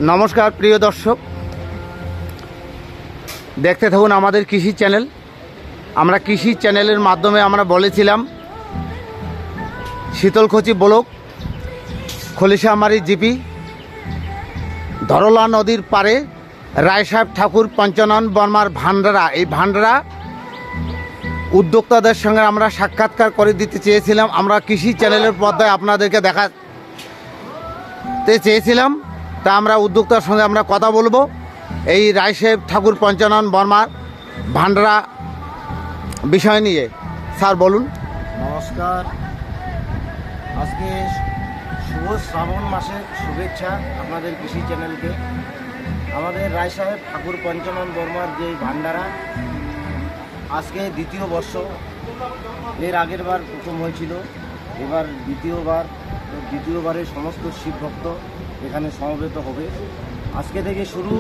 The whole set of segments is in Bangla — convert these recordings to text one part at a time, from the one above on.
নমস্কার প্রিয় দর্শক, দেখতে থাকুন আমাদের কৃষি চ্যানেল। আমরা কৃষি চ্যানেলের মাধ্যমে আমরা বলেছিলাম শীতলকুচি ব্লক খলিশামারি জিপি ধরলা নদীর পারে রায়সাহেব ঠাকুর পঞ্চানন বর্মার ভান্ডারা, এই ভান্ডারা উদ্যোক্তাদের সঙ্গে আমরা সাক্ষাৎকার করে দিতে চেয়েছিলাম। আমরা কৃষি চ্যানেলের পর্দায় আপনাদেরকে দেখাতে চেয়েছিলাম। তা আমরা উদ্যোক্তার সঙ্গে আমরা কথা বলবো এই রায়সাহেব ঠাকুর পঞ্চানন বর্মার ভান্ডারা বিষয় নিয়ে। স্যার বলুন। নমস্কার, আজকে শুভ শ্রাবণ মাসের শুভেচ্ছা আপনাদের কৃষি চ্যানেলকে। আমাদের রায়সাহেব ঠাকুর পঞ্চানন বর্মার যে ভান্ডারা আজকে দ্বিতীয় বর্ষ। এর আগের বার প্রথম হয়েছিল, এবার দ্বিতীয়বারের সমস্ত শিব ভক্ত এখানে সমবেত হবে। আজকে থেকে শুরু,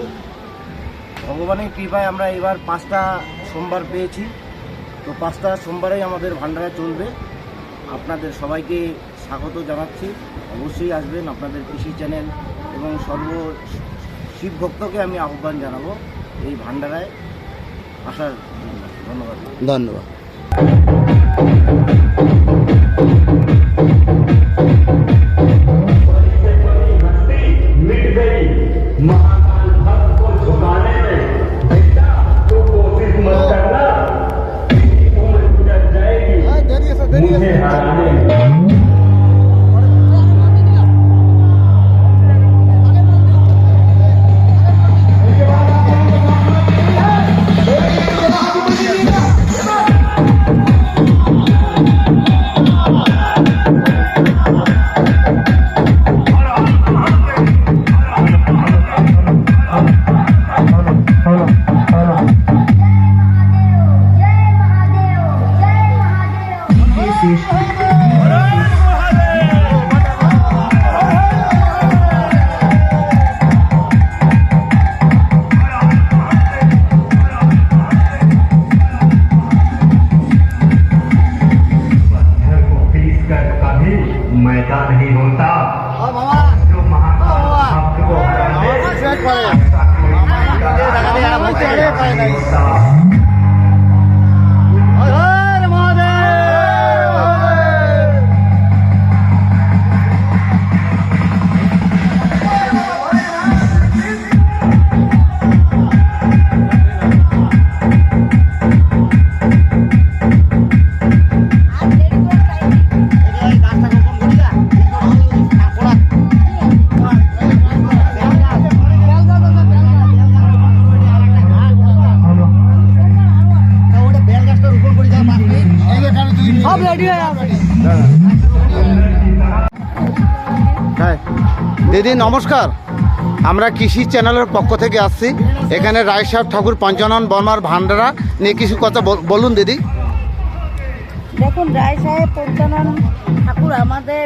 ভগবানের কৃপায় আমরা এবার 5টা সোমবার পেয়েছি। তো 5টা সোমবারেই আমাদের ভান্ডারা চলবে। আপনাদের সবাইকে স্বাগত জানাচ্ছি, অবশ্যই আসবেন। আপনাদের কৃষি চ্যানেল এবং সর্ব শিব ভক্তকে আমি আহ্বান জানাবো এই ভান্ডারায় আসার জন্য। ধন্যবাদ। ধন্যবাদ। मैदान नहीं होता जो महाकाल भक्त को हराने দিদি নমস্কার, আমরা কৃষি চ্যানেলের পক্ষ থেকে আসছি। এখানে রায়সাহেব ঠাকুর পঞ্চানন বর্মার ভান্ডারা নিয়ে কিছু কথা বলুন দিদি। দেখুন, রায়সাহেব পঞ্চানন ঠাকুর আমাদের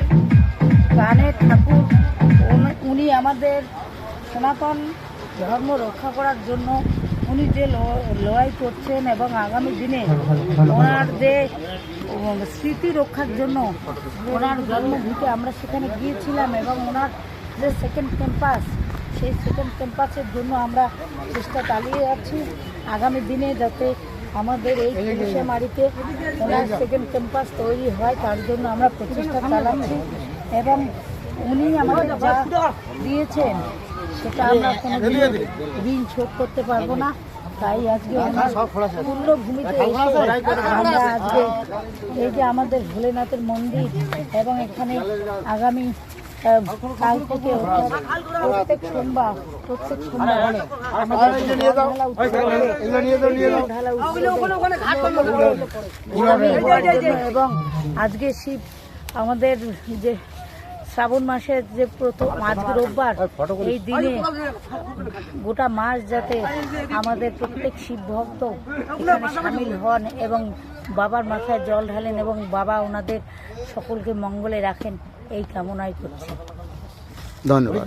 গানের ঠাকুর। উনি আমাদের সনাতন ধর্ম রক্ষা করার জন্য উনি যে লড়াই করছেন এবং আগামী দিনে ওনার যে স্মৃতি রক্ষার জন্য ওনার জন্মভূমিতে আমরা সেখানে গিয়েছিলাম এবং ওনার যে সেকেন্ড ক্যাম্পাস, সেই সেকেন্ড ক্যাম্পাসের জন্য আমরা চেষ্টা চালিয়ে যাচ্ছি। আগামী দিনে যাতে আমাদের এই খলিশামারিতে ওনার সেকেন্ড ক্যাম্পাস তৈরি হয় তার জন্য আমরা প্রচেষ্টা চালাচ্ছি এবং উনি আমাদের যা দিয়েছেন সেটা আমরা কোনো ঋণ শোধ করতে পারবো না। তাই আজকে পূর্ণভূমিতে আমরা আজকে এই যে আমাদের ভোলেনাথের মন্দির এবং এখানে আগামী কাল থেকে প্রত্যেক সোমবার এবং আজকে শিব আমাদের যে শ্রাবণ মাসের যে প্রথম আজকে রোববার, এই দিনে গোটা মাস যাতে আমাদের প্রত্যেক শিব ভক্ত এখানে সামিল হন এবং বাবার মাথায় জল ঢালেন এবং বাবা ওনাদের সকলকে মঙ্গলে রাখেন, এই কামনাই করছি। ধন্যবাদ।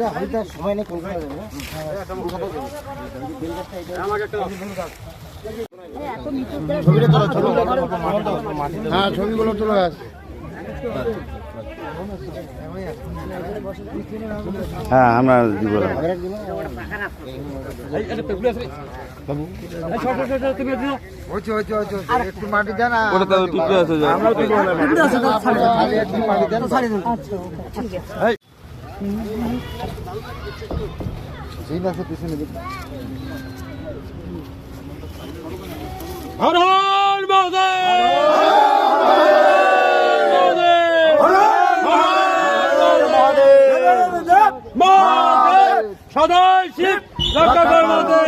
ছবিগুলো তোলা আছে। হ্যাঁ আমরা দিব একটু মাটি দেন সদাই শিব রক্ষা করবে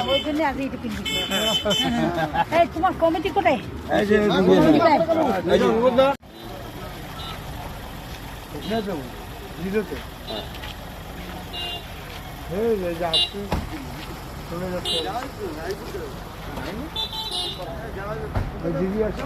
ওই জন্য আগে এটা কিনবি এই তোমার কমিটি কোথায় দিদি আছে